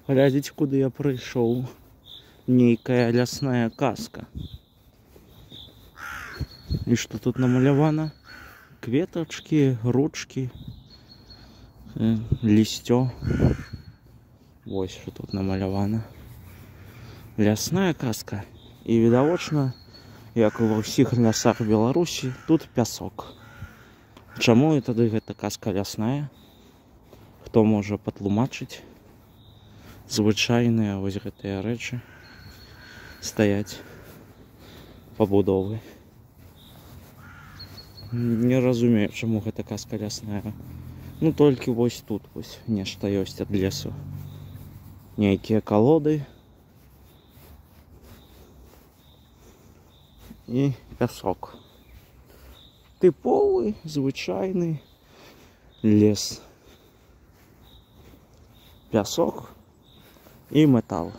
Глядзіце, куды я прыйшоў. Нейкая лясная казка. І што тут намалявана? Кветачкі, ручкі, лісцё. Вось што тут намалявана. Лясная казка. І відавочна, як ва ўсіх лясах Беларусі, тут пясок. Чаму і тады гэта казка лясная? Хто можа патлумачыць? Звычайныя вось гэтыя рэчы стаяць пабудовы. Не разумею, чаму гэта казка лясная. Ну толькі вось тут вось нешта ёсць ад лесу. Нейкія калоды і пясок. Тыповы, звычайны лес. Пясок і метал.